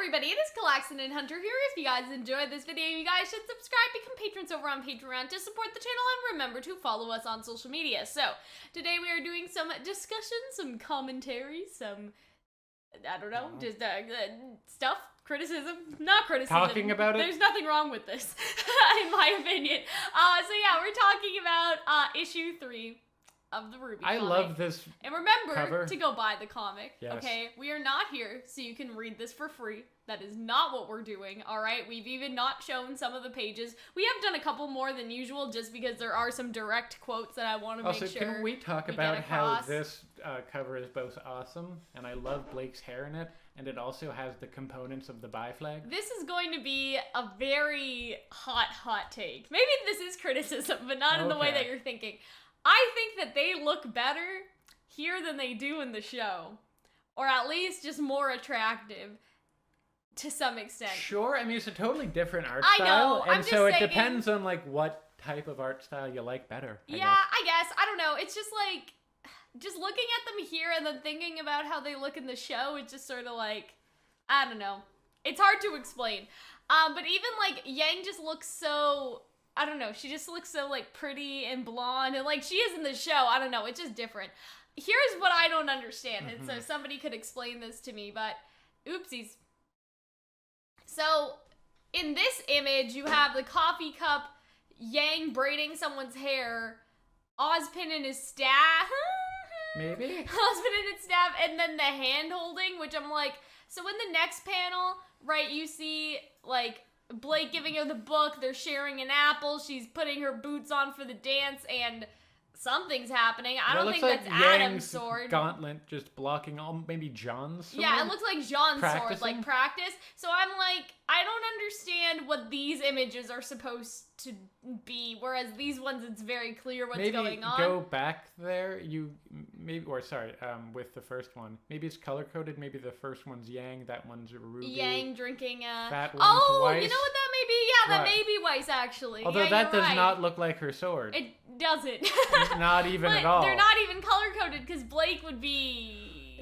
everybody, it is Calxiyn and Hunter here. If you guys enjoyed this video, you guys should subscribe, become patrons over on Patreon to support the channel, and remember to follow us on social media. So, today we are doing some discussion, some commentary, some, I don't know, just stuff, criticism, not criticism. Talking about it? There's nothing wrong with this, in my opinion. So yeah, we're talking about issue 3 of the RWBY I comic. love this. And remember cover. to go buy the comic, Yes. okay? We are not here so you can read this for free. That is not what we're doing, alright? We've even not shown some of the pages. We have done a couple more than usual just because there are some direct quotes that I want to make Also, sure can we talk we about get how across. this cover is both awesome, and I love Blake's hair in it, and it also has the components of the bi flag? This is going to be a very hot take. Maybe this is criticism, but not in the way Okay. that you're thinking. I think that they look better here than they do in the show. Or at least just more attractive to some extent. Sure, I mean, it's a totally different art I style, know, and I'm so just it saying- depends on, like, what type of art style you like better, I Yeah, guess. I guess. I don't know. It's just like, just looking at them here and then thinking about how they look in the show, it's just sort of like, I don't know. It's hard to explain. But even like Yang just looks so, I don't know, she just looks so like pretty and blonde and like she is in the show. I don't know. It's just different. Here's what I don't understand. And so somebody could explain this to me, but oopsies. So in this image, you have the coffee cup, Yang braiding someone's hair, Ozpin in his staff. Maybe? Ozpin in his staff, and then the hand holding, which I'm like, so in the next panel, right, you see, like, Blake giving her the book, they're sharing an apple, she's putting her boots on for the dance, and something's happening. I don't looks think like that's Adam's Yang's sword. gauntlet just blocking all, maybe John's sword? Yeah, it looks like Jean's sword, Practicing? like practice. So I'm like, I don't understand what these images are supposed to be, whereas these ones, it's very clear what's going on. Maybe go back there, with the first one. Maybe it's color-coded, maybe the first one's Yang, that one's RWBY. Yang drinking a... That one's Oh, Weiss. you know what that may be? Yeah, that What? may be Weiss, actually. Although yeah, that you're does right. not look like her sword. It doesn't. Not even But at all. they're not even color-coded, because Blake would be...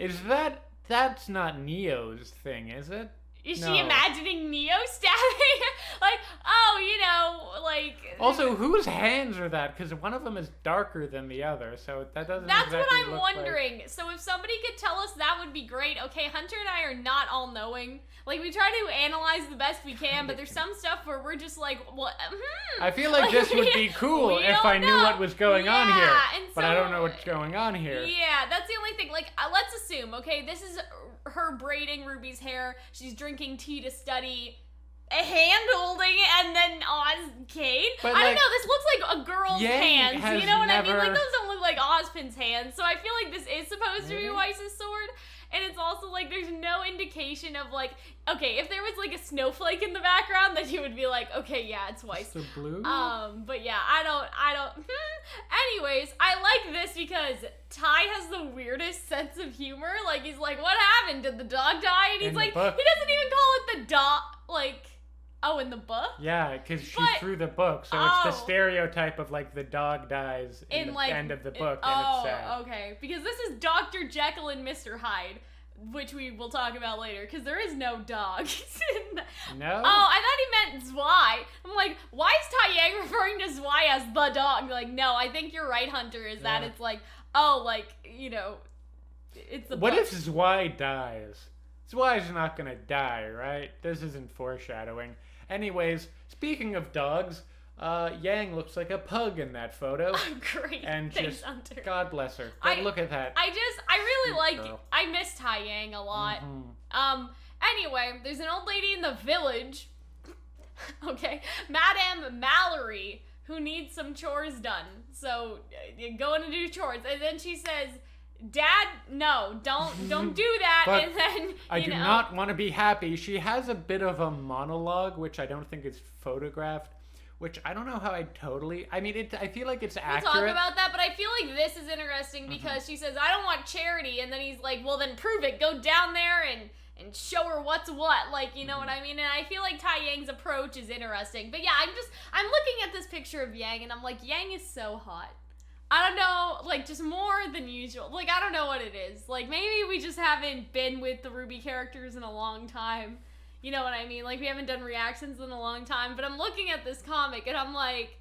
That's not Neo's thing, is it? Is No. she imagining Neo stabbing her? Like, oh, you know, like... Also, whose hands are that? Because one of them is darker than the other, so that doesn't That's exactly what I'm look like- wondering. So if somebody could tell us, that would be great. Okay, Hunter and I are not all-knowing. Like, we try to analyze the best we can, but there's some stuff where we're just like, what? I feel like this would be cool we if don't I knew know. what was going on here. Yeah, and But I so- don't know what's going on here. Yeah, that's the only thing. Like, let's assume, okay, this is her braiding Ruby's hair. She's drinking tea to study, a hand holding, and then Kate. But, I don't like, know, this looks like a girl's Yang hands. has You know what I mean? Like, never- those don't look like Ozpin's hands. So I feel like this is supposed to be Maybe. Weiss's sword. And it's also like, there's no indication of like, okay, if there was like a snowflake in the background, then you would be like, okay, yeah, it's Weiss. The blue? But yeah, I don't. Anyways, I like this because Ty has the weirdest sense of humor. Like, he's like, what happened? Did the dog die? And he's In the like, book. he doesn't even call it the dog, like, oh, in the book? Yeah, because she But- threw the book, so it's the Oh. stereotype of, like, the dog dies in the like, end of the book, and it's sad. Oh, okay. Because this is Dr. Jekyll and Mr. Hyde, which we will talk about later, because there is no dog. No? Oh, I thought he meant Zwei. I'm like, why is Tai Yang referring to Zwei as the dog? Like, no, I think you're right, Hunter, is that Yeah. it's like, oh, like, you know, it's the What book. if Zwei dies? Zwei's not gonna die, right? This isn't foreshadowing. Anyways, speaking of dogs, Yang looks like a pug in that photo. Great, And thanks, just, Hunter. God bless her. But look at that. I really Sweet like, girl. I miss Tai Yang a lot. Mhm. Anyway, there's an old lady in the village, okay, Madame Mallory, who needs some chores done. So, going to do chores. And then she says, Dad, no, don't do that. But and then, I you do know, not want to be happy. She has a bit of a monologue, which I don't think is photographed, which I don't know how I feel like it's we'll accurate. talk about that, but I feel like this is interesting because she says, I don't want charity. And then he's like, well, then prove it. Go down there and show her what's what. Like, you know what I mean? And I feel like Tai Yang's approach is interesting. But yeah, I'm looking at this picture of Yang and I'm like, Yang is so hot. I don't know, like, just more than usual. Like, I don't know what it is. Like, maybe we just haven't been with the RWBY characters in a long time. You know what I mean? Like, we haven't done reactions in a long time, but I'm looking at this comic and I'm like,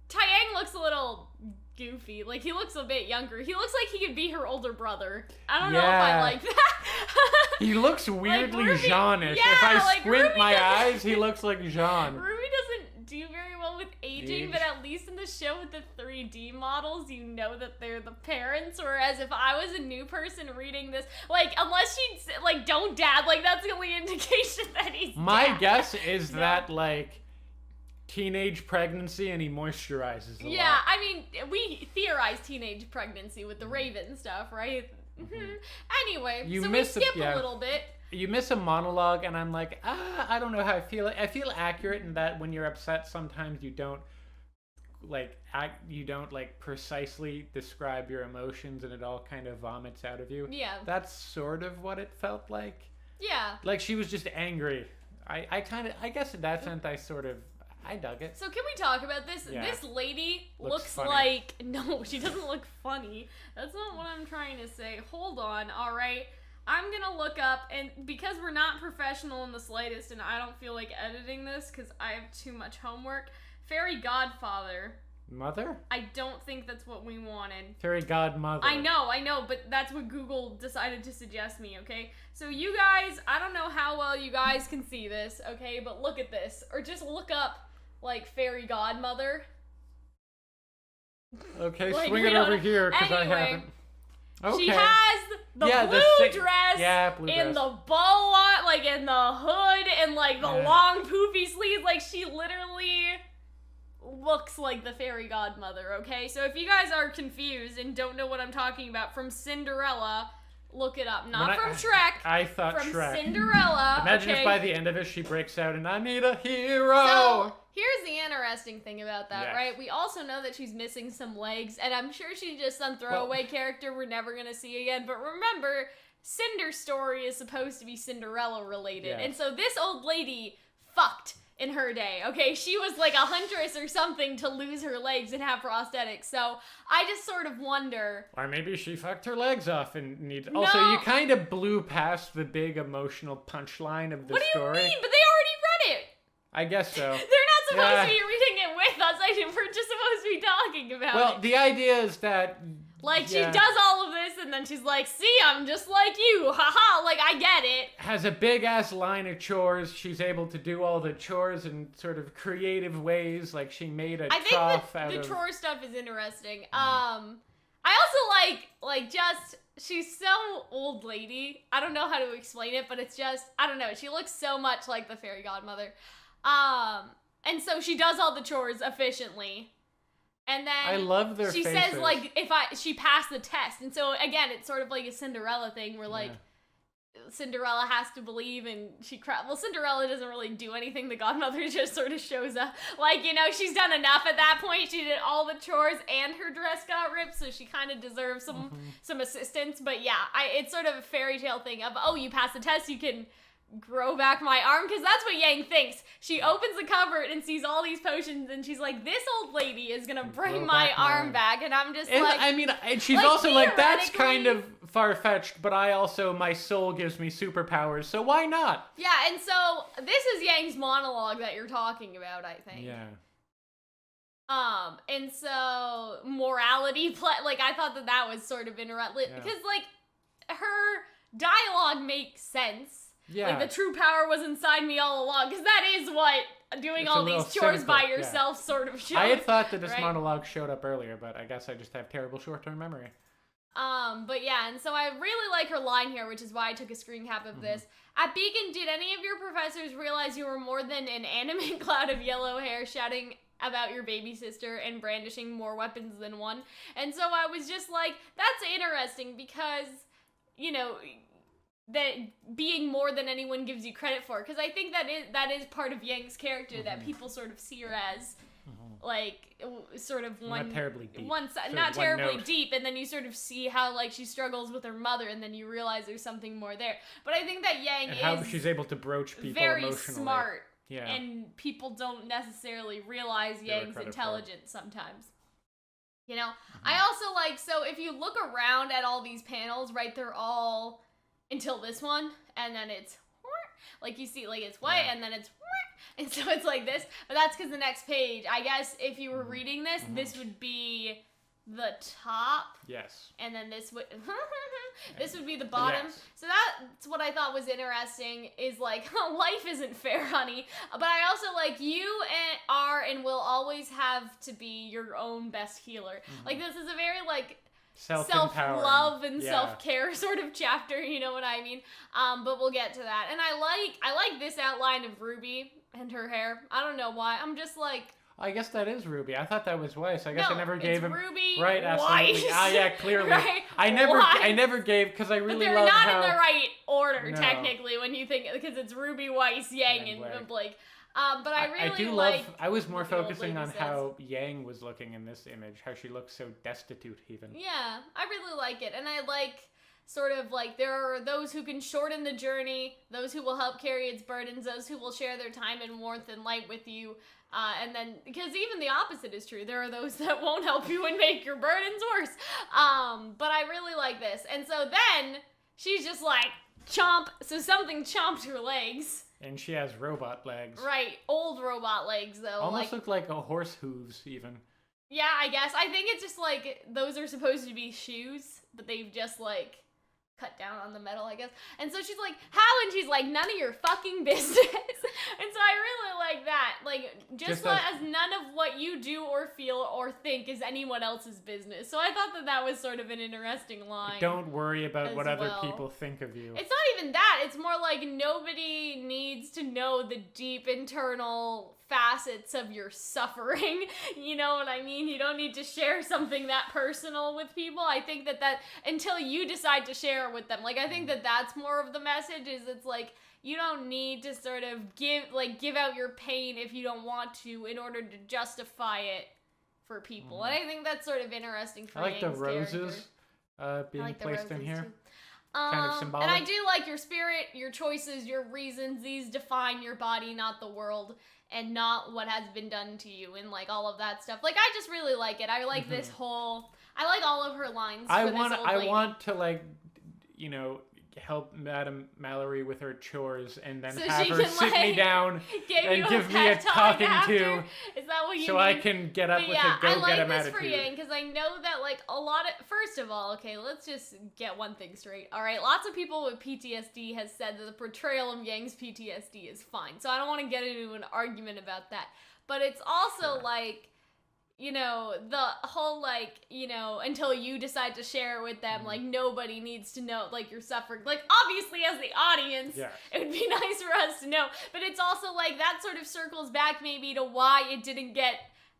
Taeyang looks a little goofy. Like, he looks a bit younger. He looks like he could be her older brother. I don't know if I like that. He looks weirdly like Jean-ish. Yeah, if I like squint RWBY my eyes, he looks like Jean. RWBY doesn't do very well with aging, but at least in the show with the 3D models, you know that they're the parents. Whereas if I was a new person reading this, like, unless she'd, like, don't dad, like, that's the only indication that he's My dad. guess is that, like, teenage pregnancy and he moisturizes a lot. Yeah, I mean, we theorize teenage pregnancy with the Raven stuff, right? Anyway, You so we miss skip a little bit. You miss a monologue, and I'm like, I don't know how I feel. I feel accurate in that when you're upset, sometimes you don't precisely describe your emotions, and it all kind of vomits out of you. Yeah. That's sort of what it felt like. Yeah. Like she was just angry. I guess in that sense, I dug it. So can we talk about this? Yeah. This lady Looks looks funny. like... No, she doesn't look funny. That's not what I'm trying to say. Hold on, alright? I'm gonna look up, and because we're not professional in the slightest, and I don't feel like editing this because I have too much homework, Fairy Godfather. Mother? I don't think that's what we wanted. Fairy godmother. I know, but that's what Google decided to suggest me, okay? So you guys, I don't know how well you guys can see this, okay? But look at this. Or just look up, like, Fairy Godmother. Okay, Like, swing we it don't- over here, because I Anyway, haven't. Okay. She has the blue dress blue in dress. the bow on, like, in the hood, and, like, the long poofy sleeves. Like, she literally looks like the Fairy Godmother, okay? So if you guys are confused and don't know what I'm talking about, from Cinderella, look it up. Not from Shrek. I thought from Shrek. Cinderella. Imagine okay? if by the end of it she breaks out and I need a hero. So, here's the interesting thing about that, Yes. right? We also know that she's missing some legs, and I'm sure she's just some throwaway character we're never gonna see again. But remember, Cinder's story is supposed to be Cinderella related. Yes. And so this old lady fucked in her day, okay? She was like a huntress or something to lose her legs and have prosthetics. So I just sort of wonder... Or maybe she fucked her legs off and needs... No. Also, you kind of blew past the big emotional punchline of the What do you story. mean? But they already read it! I guess so. They're not supposed to Yeah. be reading it with us. We're just supposed to be talking about Well, it. the idea is that... Like, she yeah, does all of this, and then she's like, see, I'm just like you, haha, like, I get it. has a big-ass line of chores. She's able to do all the chores in sort of creative ways. Like, she made a I think trough out the of... chore stuff is interesting. I also like, just, she's so old lady. I don't know how to explain it, but it's just, I don't know, she looks so much like the Fairy Godmother. And so she does all the chores efficiently. And then I love their she faces. says, like, she passed the test. And so, again, it's sort of like a Cinderella thing where, like, Cinderella has to believe and well, Cinderella doesn't really do anything. The godmother just sort of shows up. Like, you know, she's done enough at that point. She did all the chores and her dress got ripped, so she kind of deserves some assistance. But yeah, it's sort of a fairy tale thing of, oh, you passed the test, you can grow back my arm, because that's what Yang thinks. She opens the cupboard and sees all these potions, and she's like, this old lady is gonna bring my arm back, and I'm just and, like... I mean, and she's like, also like, that's kind of theoretically- far-fetched, but my soul gives me superpowers, so why not? Yeah, and so this is Yang's monologue that you're talking about, I think. Yeah. And so morality like, I thought that was sort of interesting, because, like, her dialogue makes sense. Yeah. Like, the true power was inside me all along, because that is what doing It's all a little these chores by cynical, yourself sort of shows. I had thought that this right? monologue showed up earlier, but I guess I just have terrible short-term memory. But yeah, and so I really like her line here, which is why I took a screen cap of this. At Beacon, did any of your professors realize you were more than an animate cloud of yellow hair shouting about your baby sister and brandishing more weapons than one? And so I was just like, that's interesting, because, you know, that being more than anyone gives you credit for, because I think that is part of Yang's character, that people sort of see her as like sort of one Not terribly deep. not terribly note. deep, and then you sort of see how, like, she struggles with her mother, and then you realize there's something more there. But I think that Yang And how is she's able to broach people very emotionally. smart, Yeah. and people don't necessarily realize Give her Yang's credit for it. intelligence sometimes. You know, I also like, so if you look around at all these panels, right, they're all, until this one, and then it's, Like you see, like it's white and then it's and so it's like this. But that's because the next page, I guess, if you were reading this, this would be the top. Yes. And then this would this would be the bottom. Yes. So that's what I thought was interesting is like life isn't fair, honey. But I also like you are and will always have to be your own best healer. Like this is a very like self-love and self-care sort of chapter, you know what I mean? But we'll get to that. And I like this outline of RWBY and her hair. I don't know why. I'm just like I guess that is RWBY. I thought that was Weiss. I guess I never gave him RWBY, right. Absolutely. Weiss. Ah, yeah, clearly. Right? I never gave because I really but love how. they're not in the right order No. technically when you think because it's RWBY, Weiss, Yang, and Blake. But I really I do like. love. I was more what the old focusing lady on says. how Yang was looking in this image. How she looks so destitute, even. Yeah, I really like it, and I like sort of like there are those who can shorten the journey, those who will help carry its burdens, those who will share their time and warmth and light with you. And then, because even the opposite is true, there are those that won't help you and make your burdens worse. But I really like this. And so then, she's just like, chomp. So something chomped her legs. And she has robot legs. Right, old robot legs, though. Almost look like a horse hooves, even. Yeah, I guess. I think it's just like, those are supposed to be shoes, but they've just like cut down on the metal, I guess. And so she's like, how? And she's like, none of your fucking business. And so I really like that. Like, just as none of what you do or feel or think is anyone else's business. So I thought that was sort of an interesting line. Don't worry about what other people think of you. It's not even that. It's more like nobody needs to know the deep internal facets of your suffering. You know what I mean? You don't need to share something that personal with people. I think that until you decide to share with them, like I think that's more of the message is it's like you don't need to sort of give out your pain if you don't want to in order to justify it for people. And I think that's sort of interesting for I like Yang's the roses being placed in here. Too. Kind of symbolic. And I do like your spirit, your choices, your reasons. These define your body, not the world, and not what has been done to you, and like all of that stuff. Like I just really like it. I like this whole. I like all of her lines. I want to like, you know, help Madame Mallory with her chores and then have her sit me down and give me a talking to. Is that what you so mean? I can get up with a go-get-em attitude. I like this for Yang because I know that like a lot of, first of all, okay, let's just get one thing straight. All right, lots of people with PTSD has said that the portrayal of Yang's PTSD is fine. So I don't want to get into an argument about that. But it's also like, you know, the whole, like, you know, until you decide to share it with them, like, nobody needs to know, like, you're suffering. Like, obviously, as the audience, it would be nice for us to know. But it's also, like, that sort of circles back maybe to why it didn't get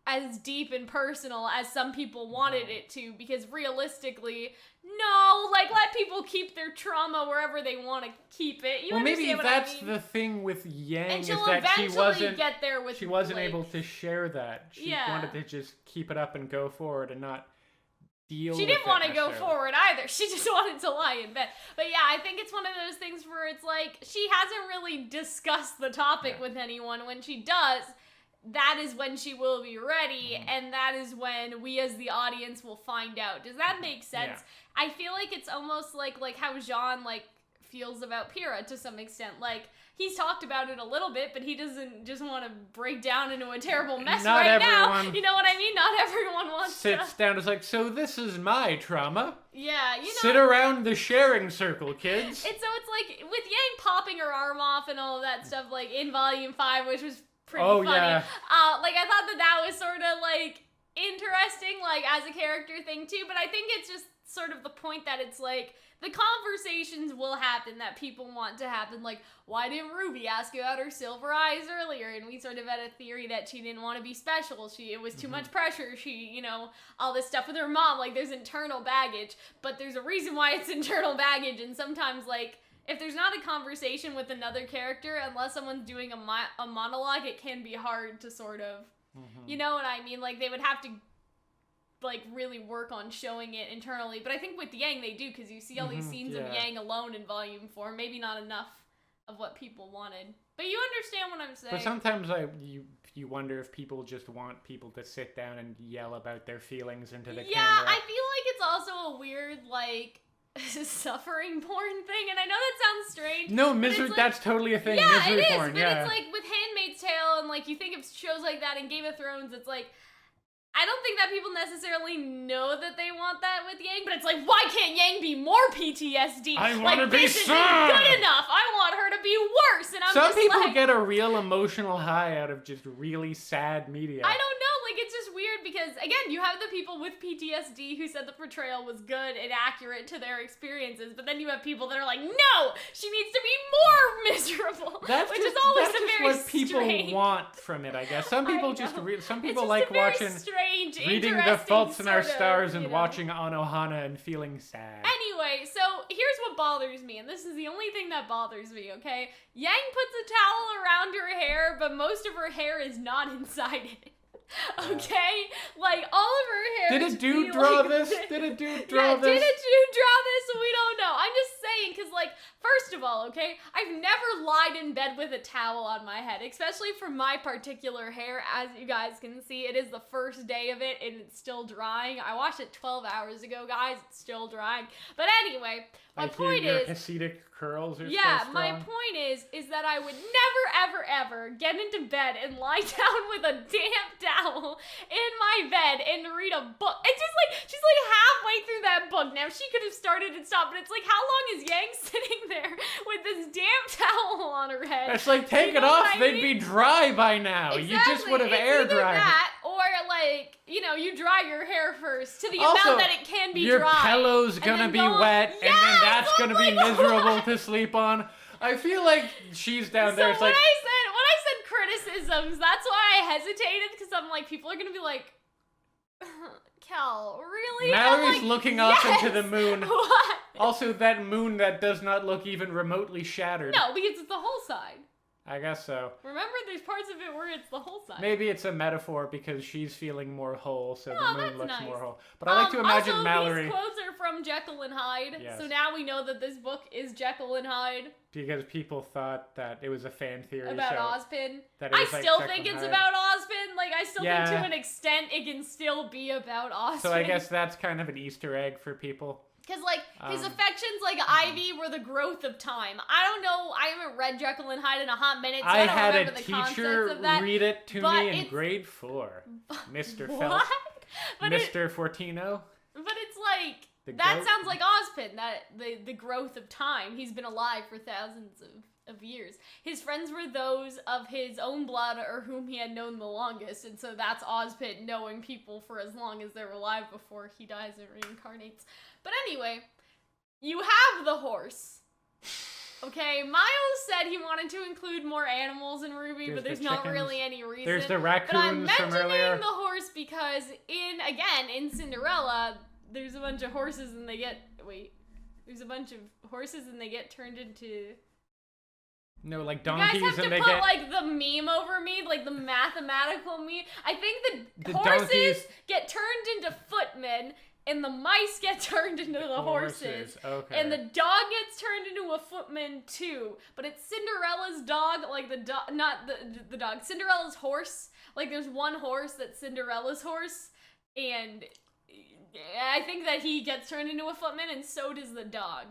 as deep and personal as some people wanted it to. Because realistically, no, like, let people keep their trauma wherever they want to keep it. You maybe that's I mean? The thing with Yang and is that she wasn't Blake. able to share that. She wanted to just keep it up and go forward and not deal with it. She didn't want to go forward either. She just wanted to lie in bed. But yeah, I think it's one of those things where it's like she hasn't really discussed the topic with anyone. When she does, that is when she will be ready, and that is when we as the audience will find out. Does that make sense? Yeah. I feel like it's almost like how Jean like feels about Pyrrha to some extent. Like he's talked about it a little bit, but he doesn't just want to break down into a terrible mess now. You know what I mean? Not everyone wants sits down. Is like, so this is my trauma. Yeah, you know. Sit around the sharing circle, kids. It's like with Yang popping her arm off and all of that stuff, like in Volume 5, which was pretty funny. Yeah. Like I thought that was sort of like interesting, like as a character thing too. But I think it's just sort of the point that it's like the conversations will happen that people want to happen. Like, why didn't RWBY ask you about her silver eyes earlier? And we sort of had a theory that she didn't want to be special. It was too much pressure. She, you know, all this stuff with her mom. Like, there's internal baggage, but there's a reason why it's internal baggage. And sometimes, like, if there's not a conversation with another character, unless someone's doing a monologue, it can be hard to sort of, you know what I mean? Like, they would have to, like, really work on showing it internally. But I think with Yang, they do, because you see all these scenes of Yang alone in Volume 4. Maybe not enough of what people wanted. But you understand what I'm saying. But sometimes you wonder if people just want people to sit down and yell about their feelings into the camera. Yeah, I feel like it's also a weird, like, suffering porn thing, and I know that sounds strange. No, misery. Like, that's totally a thing. Yeah, misery it is. porn. But it's like with *Handmaid's Tale* and like you think of shows like that in *Game of Thrones*. It's like I don't think that people necessarily know that they want that with Yang, but it's like, why can't Yang be more PTSD? I want to be this isn't sad. good enough. I want her to be worse. And I'm Some just people like, get a real emotional high out of just really sad media. I don't know. Like, it's just weird because, again, you have the people with PTSD who said the portrayal was good and accurate to their experiences, but then you have people that are like, no, she needs to be more miserable. Which is always that's a just very what people strange. want from it, I guess. Some people just some people just like a very watching strange, reading The interesting Faults in Our sort of, Stars and you know. watching Anohana and feeling sad. Anyway, so here's what bothers me, and this is the only thing that bothers me, okay? Yang puts a towel around her hair, but most of her hair is not inside it. Okay? Like, all of her hair Did is a dude be draw like this? this. Did a dude draw Yeah, this? did a dude draw this? We don't know. I'm just saying, because, like, first of all, okay, I've never lied in bed with a towel on my head, especially for my particular hair. As you guys can see, it is the first day of it, and it's still drying. I washed it 12 hours ago, guys. It's still drying. But anyway, my point your is... Hasidic curls are Yeah, so my strong. point is that I would never, ever, ever get into bed and lie down with a damp towel in my bed and read a book. It's just like, she's like halfway through that book. Now, she could have started and stopped, but it's like, how long is Yang sitting there with this damp towel on her head? It's like, take You it know off, what I they'd mean? be dry by now. Exactly. You just would have It's air either dried. that, or like, you know, you dry your hair first to the Also, amount that it can be your dry. pillow's and gonna then be go on- wet, and then Yes! that's Oh gonna my be God! miserable to sleep on. I feel like she's down there. It's when like, I said criticisms, that's why I hesitated, because I'm like, people are gonna be like, Cal, really? Mallory's I'm like, looking off yes! into the moon. What? Also, that moon that does not look even remotely shattered. No, because it's the whole side. I guess so. Remember, there's parts of it where it's the whole side. Maybe it's a metaphor because she's feeling more whole, so Oh, the moon that's looks nice. more whole. But I like to imagine also, Mallory, these quotes are from Jekyll and Hyde, Yes. so now we know that this book is Jekyll and Hyde because people thought that it was a fan theory. about so Ozpin. that it I was like still Jekyll think and it's Hyde. about Ozpin. Like, I still Yeah. think to an extent it can still be about Ozpin. So I guess that's kind of an Easter egg for people. Because, like, his Um, affections, like Ivy, were the growth of time. I don't know. I haven't read Jekyll and Hyde in a hot minute, so I I don't had remember a the teacher concepts of that. read it to but me in it's- grade 4. Mr. What? Phelps. But Mr. Fortino. But it's like, The that goat? sounds like Ozpin, that the growth of time. He's been alive for thousands of years. His friends were those of his own blood or whom he had known the longest, and so that's Ozpin knowing people for as long as they're alive before he dies and reincarnates. But anyway, you have the horse. Okay, Miles said he wanted to include more animals in RWBY, There's but there's the not chickens. really any reason. There's the But I'm raccoons from mentioning earlier. the horse because in Cinderella, there's a bunch of horses and they get there's a bunch of horses and they get turned into. No, like You donkeys guys have and to they put get like the meme over me, like the mathematical meme. I think the The horses donkeys- get turned into footmen and the mice get turned into the horses. Okay. And the dog gets turned into a footman too, but it's Cinderella's dog, like the dog, not the dog. Cinderella's horse. Like there's one horse that's Cinderella's horse, and I think that he gets turned into a footman, and so does the dog.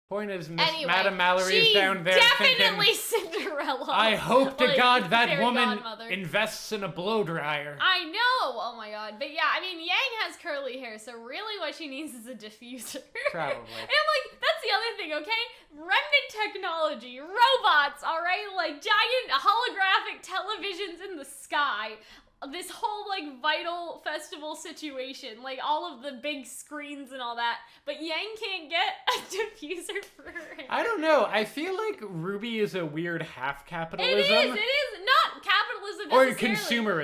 Point is, Anyway, Madame Mallory is she's down there definitely thinking, Cinderella. I hope to Like, God that fairy woman godmother. invests in a blow dryer. I know. Oh my god. But yeah, I mean, Yang has curly hair, so really what she needs is a diffuser. Probably. And I'm like, that's the other thing, okay? Remnant technology, robots, alright? Like giant holographic televisions in the sky. This whole, like, vital festival situation. Like, all of the big screens and all that. But Yang can't get a diffuser for her hair. I don't know. I feel like RWBY is a weird half capitalism. It is not capitalism Or necessarily,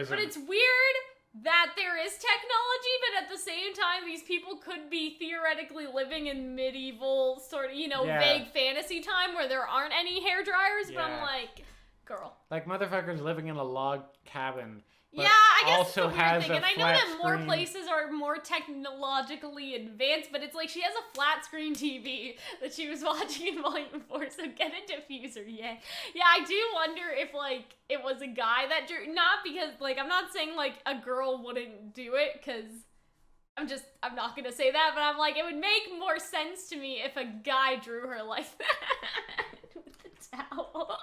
consumerism. but it's weird that there is technology, but at the same time, these people could be theoretically living in medieval sort of, Yeah. vague fantasy time where there aren't any hair dryers. But I'm Yeah. like, girl. Like motherfuckers living in a log cabin. But Yeah, I guess also it's a weird has thing, a and I know flat that more screen. places are more technologically advanced, but it's like she has a flat screen TV that she was watching in Volume 4, so get a diffuser, yeah. Yeah, I do wonder if, like, it was a guy that drew, not because, like, I'm not saying, like, a girl wouldn't do it, because I'm not gonna say that, but I'm like, it would make more sense to me if a guy drew her like that with the towel.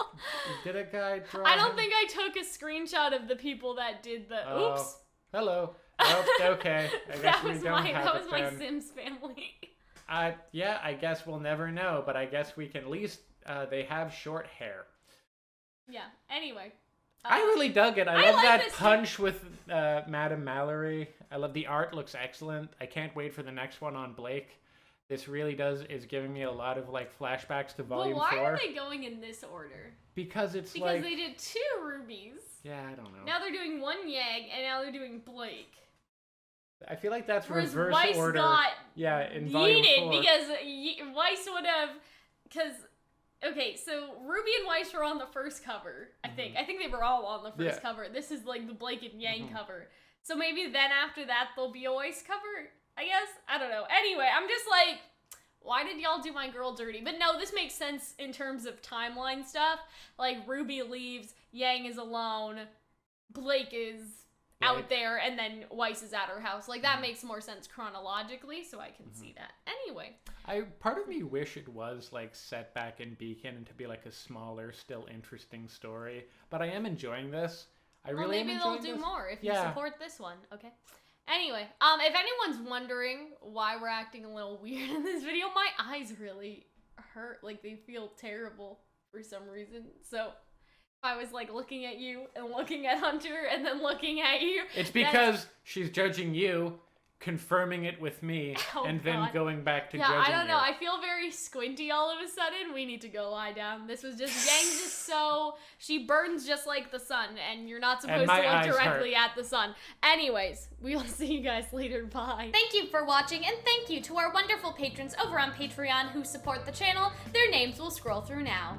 Did a guy draw I don't him? think I took a screenshot of the people that did the, oops. Hello. Oh, okay. I guess that we was don't have that it was my then. Sims family. Yeah, I guess we'll never know, but I guess we can at least, they have short hair. Yeah, anyway. I really dug it. I love like that this punch with Madame Mallory. I love the art, looks excellent. I can't wait for the next one on Blake. This really is giving me a lot of like flashbacks to Volume 4. But why are they going in this order? Because it's Because they did 2 rubies. Yeah, I don't know. Now they're doing 1 Yang, and now they're doing Blake. I feel like that's Whereas reverse Weiss order. got Yeah, in Volume 4. because Weiss would have, okay, so Ruby and Weiss were on the first cover, I think. I think they were all on the first cover. This is like the Blake and Yang cover. So maybe then after that there'll be a Weiss cover, I guess? I don't know. Anyway, I'm just like, why did y'all do my girl dirty? But no, this makes sense in terms of timeline stuff. Like, Ruby leaves, Yang is alone, Blake is out there, and then Weiss is at her house. Like, that makes more sense chronologically, so I can see that. Anyway. Part of me wish it was, like, set back in Beacon and to be, like, a smaller, still interesting story. But I am enjoying this. I really am enjoying this. Maybe they'll do more if you support this one. Okay. Anyway, if anyone's wondering why we're acting a little weird in this video, my eyes really hurt. Like, they feel terrible for some reason. So, I was like looking at you and looking at Hunter and then looking at you. It's because she's judging you, confirming it with me, and then going back to judging you. Yeah, I don't know. I feel very squinty all of a sudden. We need to go lie down. This was just Yang just so... She burns just like the sun, and you're not supposed to look directly at the sun. Anyways, we will see you guys later. Bye. Thank you for watching, and thank you to our wonderful patrons over on Patreon who support the channel. Their names will scroll through now.